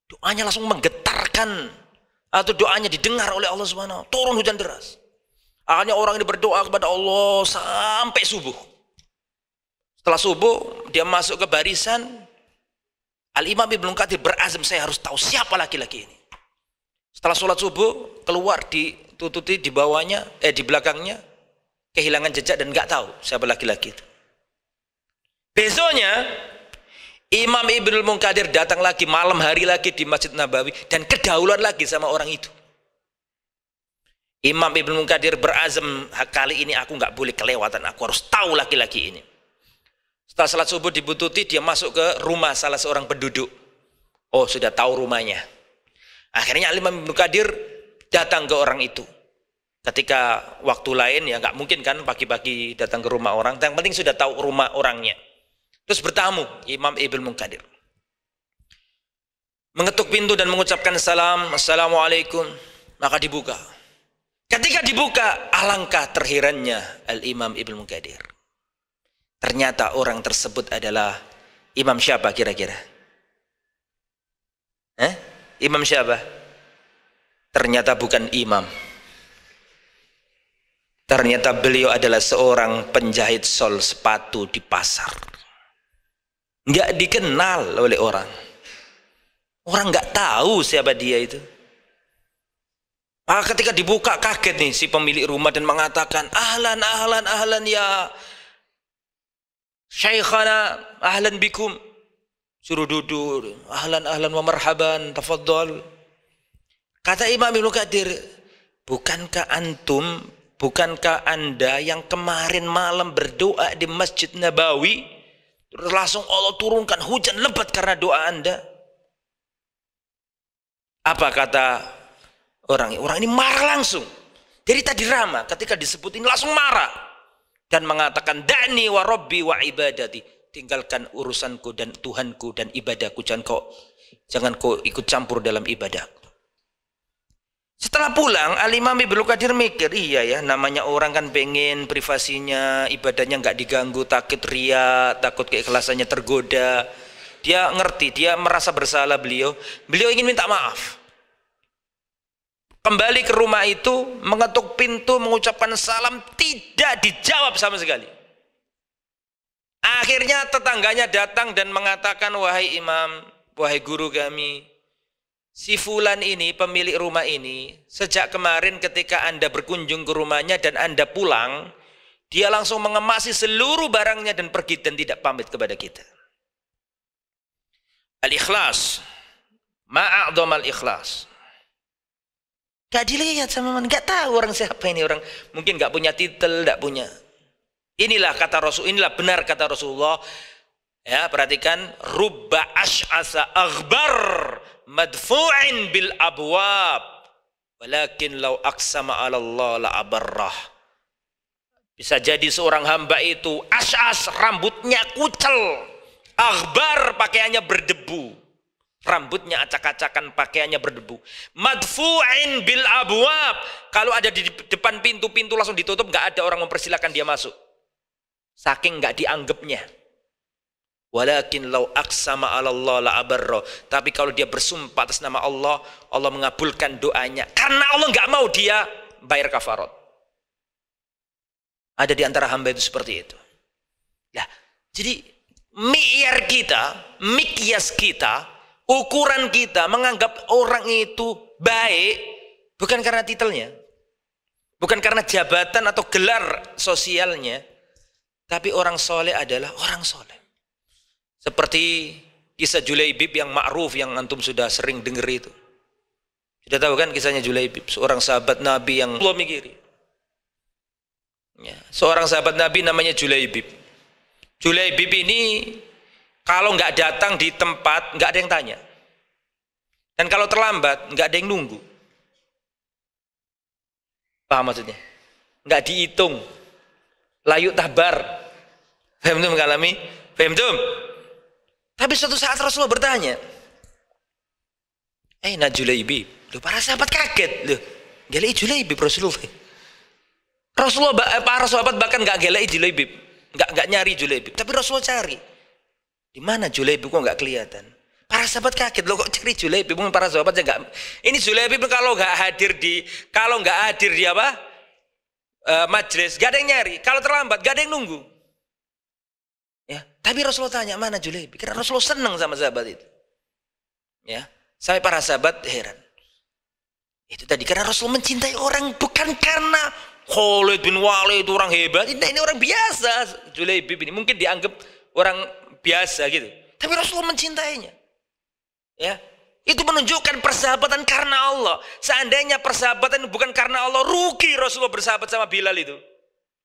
Doanya langsung menggetarkan, atau doanya didengar oleh Allah Subhanahu. Turun hujan deras. Akhirnya orang ini berdoa kepada Allah sampai subuh. Setelah subuh dia masuk ke barisan. Al-Imam Ibnu Katsir berazam, saya harus tahu siapa laki-laki ini. Setelah sholat subuh keluar, ditututi di bawahnya, di belakangnya, kehilangan jejak dan nggak tahu siapa laki-laki itu. Besoknya Imam Ibnu Munkadir datang lagi malam hari lagi di Masjid Nabawi dan kedahuluan lagi sama orang itu. Imam Ibnu Munkadir berazam, kali ini aku nggak boleh kelewatan, aku harus tahu laki-laki ini. Setelah salat subuh dibututi, dia masuk ke rumah salah seorang penduduk. Oh, sudah tahu rumahnya. Akhirnya Imam Ibnu Munkadir datang ke orang itu. Ketika waktu lain ya nggak mungkin kan pagi-pagi datang ke rumah orang. Yang penting sudah tahu rumah orangnya. Terus bertamu Imam Ibnu Munkadir, mengetuk pintu dan mengucapkan salam, assalamualaikum. Maka dibuka. Ketika dibuka, alangkah terherannya Al-Imam Ibnu Munkadir. Ternyata orang tersebut adalah imam siapa kira-kira? Imam siapa? Ternyata bukan imam. Ternyata beliau adalah seorang penjahit sol sepatu di pasar. Nggak dikenal oleh orang. Orang nggak tahu siapa dia itu. Maka ketika dibuka kaget nih si pemilik rumah dan mengatakan, ahlan ahlan ahlan ya Syekhana, ahlan bikum. Suruh duduk, ahlan ahlan wa marhaban, tafaddal. Kata Imam Ibnu Katsir, bukankah Anda yang kemarin malam berdoa di Masjid Nabawi? Terus langsung Allah turunkan hujan lebat karena doa Anda. Apa kata orang? Orang ini marah langsung. Jadi tadi ramah, ketika disebut ini langsung marah. Dan mengatakan, da'ni wa rabbi wa ibadati. Tinggalkan urusanku dan Tuhanku dan ibadahku. Jangan kau ikut campur dalam ibadah. Setelah pulang, Al-Imam Ibnu Katsir mikir, iya ya, namanya orang kan pengen privasinya, ibadahnya nggak diganggu, takut ria, takut keikhlasannya tergoda. Dia ngerti, dia merasa bersalah beliau ingin minta maaf. Kembali ke rumah itu, mengetuk pintu, mengucapkan salam, tidak dijawab sama sekali. Akhirnya tetangganya datang dan mengatakan, wahai imam, wahai guru kami, si fulan ini, pemilik rumah ini, sejak kemarin ketika Anda berkunjung ke rumahnya dan Anda pulang, dia langsung mengemasi seluruh barangnya dan pergi dan tidak pamit kepada kita. Al-ikhlas. Ma'a'dhamal ikhlas. Gak dilihat sama mana, gak tahu orang siapa ini, orang mungkin gak punya titel, gak punya. Inilah kata Rasul, inilah benar kata Rasulullah. Ya, perhatikan, rubba ash'asa aghbar madfu'in bil abwab walakin law aqsama 'ala Allah la abarrah. Bisa jadi seorang hamba itu ash'as, rambutnya kucel, aghbar, pakaiannya berdebu, rambutnya acak-acakan, pakaiannya berdebu, madfu'in bil abwab, kalau ada di depan pintu langsung ditutup, nggak ada orang mempersilahkan dia masuk, saking nggak dianggapnya. Walakin law aqsama 'ala Allah la abarra. Tapi kalau dia bersumpah atas nama Allah, Allah mengabulkan doanya. Karena Allah nggak mau dia bayar kafarat. Ada di antara hamba itu seperti itu. Ya, jadi mikyas kita, ukuran kita menganggap orang itu baik bukan karena titelnya, bukan karena jabatan atau gelar sosialnya, tapi orang soleh adalah orang soleh. Seperti kisah Julaibib yang ma'ruf yang antum sudah sering dengar itu. Sudah tahu kan kisahnya Julaibib, seorang sahabat Nabi yang Allah mikiri. Ya, seorang sahabat Nabi namanya Julaibib. Julaibib ini kalau nggak datang di tempat nggak ada yang tanya, dan kalau terlambat nggak ada yang nunggu. Paham maksudnya? Nggak dihitung, layuk tabar. Faham tuh mengalami? Faham tuh? Tapi suatu saat Rasulullah bertanya, nah Julaibib. Loh, para sahabat kaget. Loh, gelai Julaibib Rasulullah. Para sahabat bahkan nggak gelai Julaibib, nggak nyari Julaibib. Tapi Rasulullah cari. Di mana Julaibib kok nggak kelihatan? Para sahabat kaget, loh kok cari Julaibib? Para sahabat aja nggak. Ini Julaibib kalau nggak hadir di apa? Majelis, gak ada yang nyari. Kalau terlambat, gak ada yang nunggu. Ya, tapi Rasulullah tanya, mana Julaibib? Karena Rasulullah senang sama sahabat itu. Ya, sampai para sahabat heran. Itu tadi karena Rasulullah mencintai orang bukan karena Khalid bin Walid itu orang hebat. Ini orang biasa. Julaibib ini mungkin dianggap orang biasa gitu. Tapi Rasulullah mencintainya. Ya, itu menunjukkan persahabatan karena Allah. Seandainya persahabatan bukan karena Allah, rugi Rasulullah bersahabat sama Bilal itu.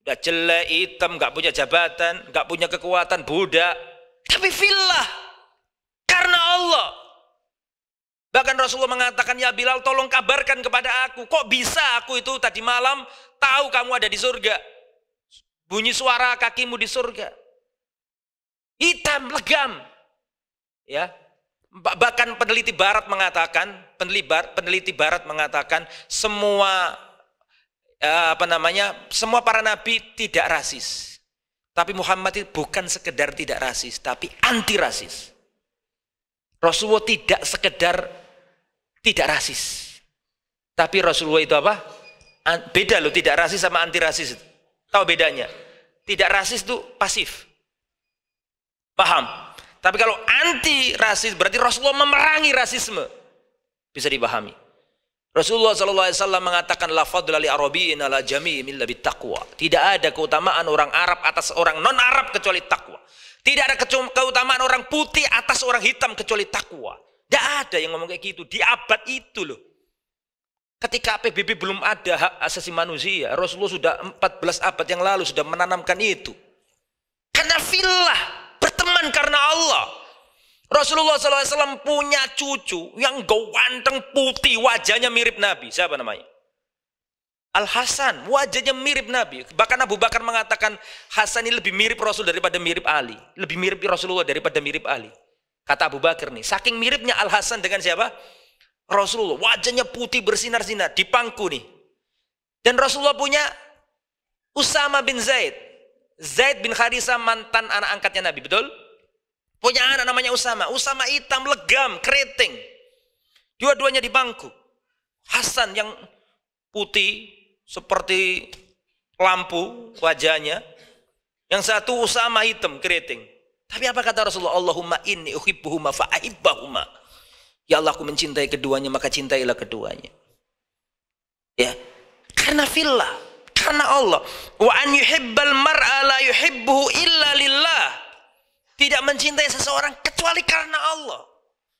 Udah jelek, hitam, gak punya jabatan, gak punya kekuatan, budak. Tapi fillah, karena Allah. Bahkan Rasulullah mengatakan, ya Bilal tolong kabarkan kepada aku. Kok bisa aku itu tadi malam tahu kamu ada di surga. Bunyi suara kakimu di surga. Hitam, legam. Ya. Bahkan peneliti barat mengatakan semua semua para nabi tidak rasis. Tapi Muhammad itu bukan sekedar tidak rasis, tapi anti rasis. Rasulullah tidak sekedar tidak rasis. Tapi Rasulullah itu apa? Beda loh, tidak rasis sama anti rasis. Tahu bedanya? Tidak rasis itu pasif. Paham? Tapi kalau anti rasis berarti Rasulullah memerangi rasisme. Bisa dipahami. Rasulullah SAW mengatakan la fadla li arabiyyin ala jami'in illa bittaqwa. Tidak ada keutamaan orang Arab atas orang non Arab kecuali takwa. Tidak ada keutamaan orang putih atas orang hitam kecuali takwa. Tidak ada yang ngomong kayak gitu di abad itu loh. Ketika PBB belum ada hak asasi manusia, Rasulullah sudah 14 abad yang lalu sudah menanamkan itu. Karena fillah, berteman karena Allah. Rasulullah SAW punya cucu yang ganteng putih, wajahnya mirip Nabi. Siapa namanya? Al-Hasan, wajahnya mirip Nabi. Bahkan Abu Bakar mengatakan Hasan ini lebih mirip Rasul daripada mirip Ali. Lebih mirip Rasulullah daripada mirip Ali. Kata Abu Bakar nih, saking miripnya Al-Hasan dengan siapa? Rasulullah. Wajahnya putih bersinar-sinar, di pangku nih. Dan Rasulullah punya Usama bin Zaid. Zaid bin Harisah mantan anak angkatnya Nabi, betul? Punya anak namanya Usama. Usama hitam, legam, keriting. Dua-duanya di bangku. Hasan yang putih seperti lampu wajahnya. Yang satu Usama hitam, keriting. Tapi apa kata Rasulullah? Allahumma inni uhibbuhuma fa'ahibbahuma. Ya Allah, aku mencintai keduanya, maka cintailah keduanya. Ya, karena fillah, karena Allah. Wa an yuhibbal mar'a la yuhibbuhu illa lillah. Tidak mencintai seseorang kecuali karena Allah.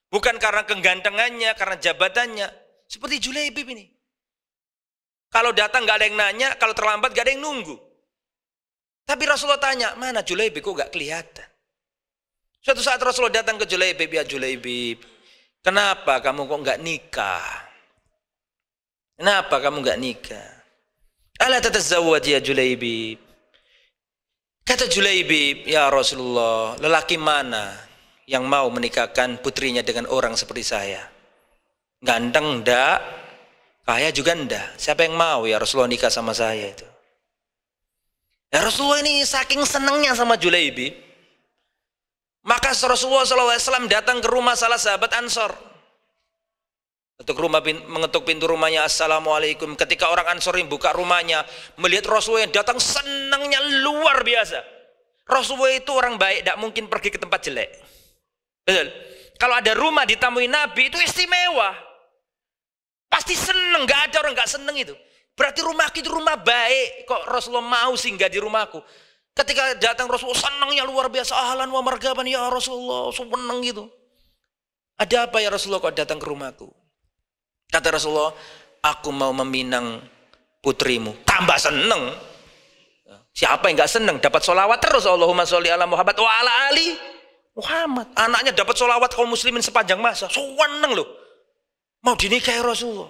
Bukan karena kegantengannya, karena jabatannya. Seperti Julaibib ini. Kalau datang gak ada yang nanya, kalau terlambat gak ada yang nunggu. Tapi Rasulullah tanya, mana Julaibib kok gak kelihatan? Suatu saat Rasulullah datang ke Julaibib, ya Julaibib, kenapa kamu kok gak nikah? Kenapa kamu gak nikah? Ala tatazawwaj ya Julaibib. Kata Julaibib, ya Rasulullah, lelaki mana yang mau menikahkan putrinya dengan orang seperti saya? Ganteng enggak, kaya juga enggak. Siapa yang mau ya Rasulullah nikah sama saya itu? Ya Rasulullah ini saking senangnya sama Julaibib, maka Rasulullah SAW datang ke rumah salah sahabat Ansor. Mengetuk pintu rumahnya, assalamualaikum. Ketika orang Ansor ini buka rumahnya, melihat Rasulullah yang datang, senangnya luar biasa. Rasulullah itu orang baik, tidak mungkin pergi ke tempat jelek. Betul? Kalau ada rumah ditamui Nabi, itu istimewa. Pasti senang, gak ada orang gak senang itu. Berarti rumahku itu rumah baik. Kok Rasulullah mau singgah di rumahku? Ketika datang Rasulullah, senangnya luar biasa. Ahlan wa margaban ya Rasulullah, senang gitu. Ada apa ya Rasulullah kok datang ke rumahku? Kata Rasulullah, aku mau meminang putrimu. Tambah seneng. Siapa yang nggak seneng dapat sholawat terus, Allahumma sholli ala Muhammad wa ala ali Muhammad. Anaknya dapat sholawat kaum muslimin sepanjang masa, seneng loh, mau dinikahi Rasulullah.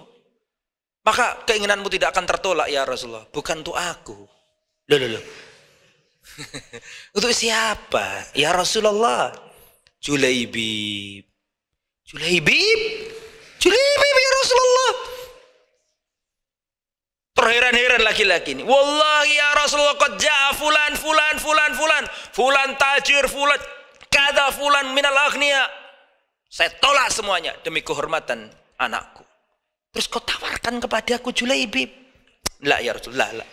Maka keinginanmu tidak akan tertolak ya Rasulullah. Bukan untuk aku. Loh. Untuk siapa? Ya Rasulullah. Julaibib ya Rasulullah. Terheran-heran laki-laki ini. Wallahi ya Rasulullah, qad ja'a fulan tajir, fulan kada, fulan minal aghniya. Saya tolak semuanya demi kehormatan anakku. Terus kau tawarkan kepadaku Julaibib? La ya Rasulullah, la.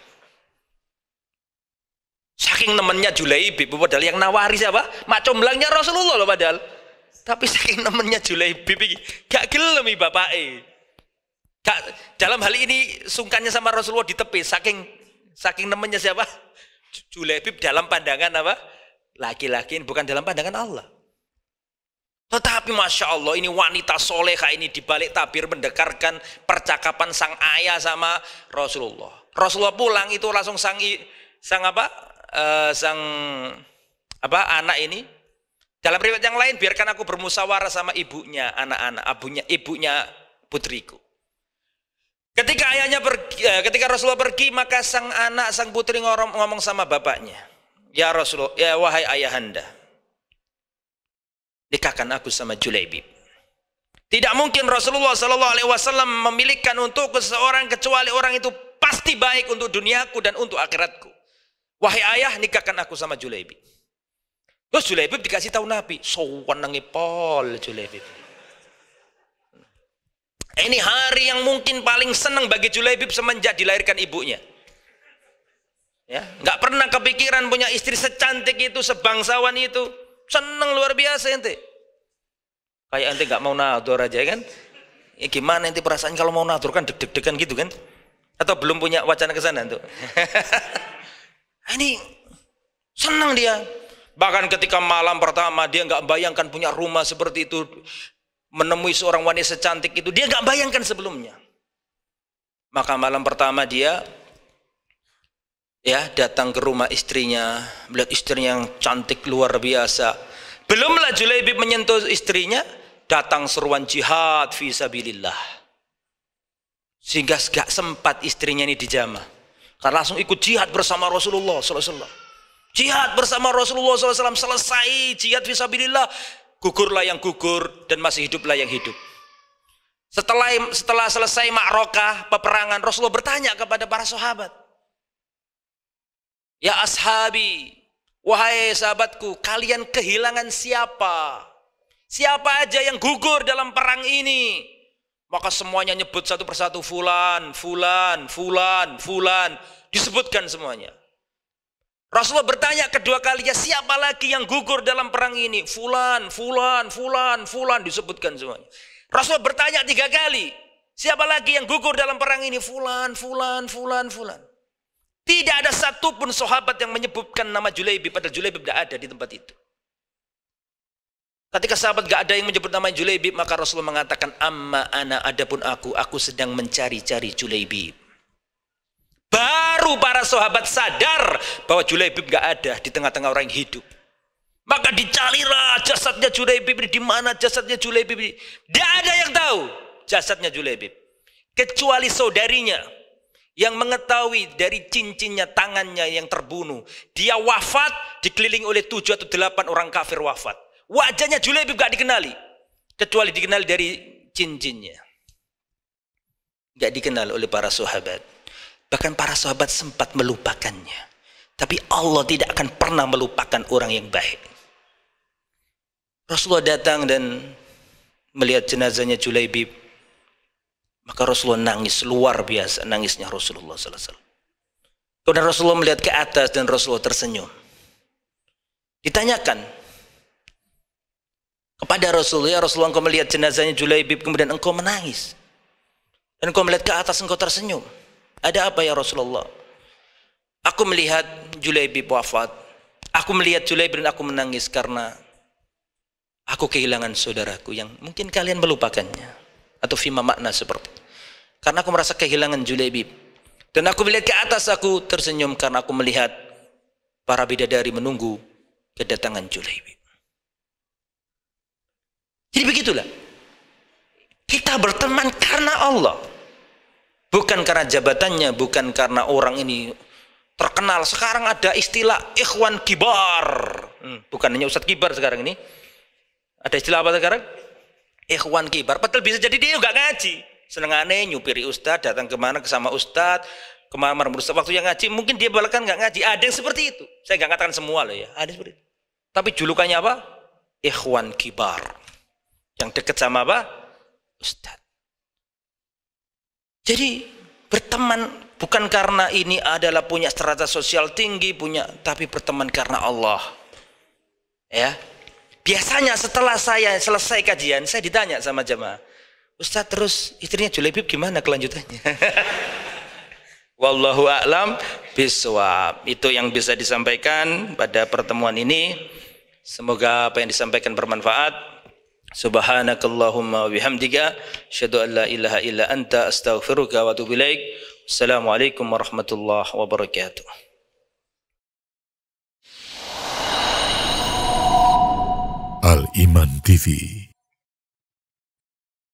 Saking nemennya Julaibib, padahal yang nawari siapa? Mak comblangnya Rasulullah loh padahal. Tapi saking nemennya Julaibib ini, gak gelem bapake. Dalam hal ini sungkannya sama Rasulullah ditepis, saking nemennya siapa? Julaibib dalam pandangan apa? Laki-laki, bukan dalam pandangan Allah. Tetapi Masya Allah, ini wanita soleha ini dibalik tabir mendekarkan percakapan sang ayah sama Rasulullah. Rasulullah pulang itu langsung sang anak ini, dalam riwayat yang lain, biarkan aku bermusyawarah sama ibunya ibunya putriku. Ketika Rasulullah pergi, maka sang putri ngomong sama bapaknya, ya Rasulullah, ya wahai ayahanda, nikahkan aku sama Julaibib. Tidak mungkin Rasulullah SAW memilihkan untuk seseorang kecuali orang itu pasti baik untuk duniaku dan untuk akhiratku. Wahai ayah, nikahkan aku sama Julaibib. Terus Julaibib dikasih tahu Nabi, sowan nangi pol Julaibib. Ini hari yang mungkin paling senang bagi Julaibib semenjak dilahirkan ibunya. Ya, nggak pernah kepikiran punya istri secantik itu, sebangsawan itu. Senang luar biasa ente. Kayak ente nggak mau nador aja kan? Ya, gimana ente perasaan kalau mau nador kan deg-degan gitu kan? Atau belum punya wacana ke sana tuh? Ini senang dia. Bahkan ketika malam pertama dia nggak bayangkan punya rumah seperti itu, menemui seorang wanita secantik itu, dia nggak bayangkan sebelumnya. Maka malam pertama dia datang ke rumah istrinya, melihat istrinya yang cantik luar biasa. Belumlah Julaibib menyentuh istrinya, datang seruan jihad fi sabilillah. Sehingga gak sempat istrinya ini dijamah. Karena langsung ikut jihad bersama Rasulullah SAW. Jihad bersama Rasulullah SAW, selesai jihad fi sabilillah, gugurlah yang gugur dan masih hiduplah yang hidup. Setelah selesai ma'rakah, peperangan, Rasulullah bertanya kepada para sahabat, ya ashabi, wahai sahabatku, kalian kehilangan siapa? Siapa aja yang gugur dalam perang ini? Maka semuanya nyebut satu persatu, fulan, disebutkan semuanya. Rasulullah bertanya kedua kalinya, siapa lagi yang gugur dalam perang ini? Fulan, disebutkan semuanya. Rasulullah bertanya 3 kali, siapa lagi yang gugur dalam perang ini? Fulan. Tidak ada satupun sahabat yang menyebutkan nama Julaibib, padahal Julaibib tidak ada di tempat itu. Ketika sahabat gak ada yang menyebut nama Julaibib, maka Rasulullah mengatakan, amma ana, adapun aku sedang mencari-cari Julaibib. Baru para sahabat sadar bahwa Julaibib gak ada di tengah-tengah orang yang hidup. Maka dicarilah jasadnya Julaibib ini, di mana jasadnya Julaibib ini? Tidak ada yang tahu jasadnya Julaibib, kecuali saudarinya yang mengetahui dari cincinnya tangannya yang terbunuh. Dia wafat dikelilingi oleh 7 atau 8 orang kafir wafat. Wajahnya Julaibib gak dikenali, kecuali dikenali dari cincinnya. Gak dikenal oleh para sahabat. Bahkan para sahabat sempat melupakannya. Tapi Allah tidak akan pernah melupakan orang yang baik. Rasulullah datang dan melihat jenazahnya Julaibib. Maka Rasulullah nangis luar biasa, nangisnya Rasulullah SAW. Kemudian Rasulullah melihat ke atas dan Rasulullah tersenyum. Ditanyakan kepada Rasulullah, ya Rasulullah, engkau melihat jenazahnya Julaibib kemudian engkau menangis. Dan engkau melihat ke atas engkau tersenyum. Ada apa ya Rasulullah? Aku melihat Julaibib wafat. Aku melihat Julaibib dan aku menangis karena aku kehilangan saudaraku yang mungkin kalian melupakannya. Atau fima makna seperti. Karena aku merasa kehilangan Julaibib. Dan aku melihat ke atas aku tersenyum karena aku melihat para bidadari menunggu kedatangan Julaibib. Jadi begitulah. Kita berteman karena Allah. Bukan karena jabatannya, bukan karena orang ini terkenal. Sekarang ada istilah ikhwan kibar. Bukan hanya ustadz kibar sekarang ini. Ada istilah apa sekarang? Ikhwan kibar. Padahal bisa jadi dia juga ngaji. Senengane nyupiri ustadz, datang kemana sama ustadz, kemana ustadz. Waktu yang ngaji, mungkin dia bahkan nggak ngaji. Ada yang seperti itu. Saya nggak katakan semua loh ya. Ada seperti itu. Tapi julukannya apa? Ikhwan kibar. Yang dekat sama apa? Ustadz. Jadi berteman bukan karena ini adalah punya strata sosial tinggi, tapi berteman karena Allah. Ya. Biasanya setelah saya selesai kajian, saya ditanya sama jamaah, Ustadz, terus istrinya Julaibib gimana kelanjutannya? Wallahu a'lam bishawab. Itu yang bisa disampaikan pada pertemuan ini. Semoga apa yang disampaikan bermanfaat. Subhanakallahumma wa bihamdika asyhadu an la ilaha illa anta astaghfiruka wa atubu ilaik. Assalamualaikum warahmatullahi wabarakatuh. Al Iman TV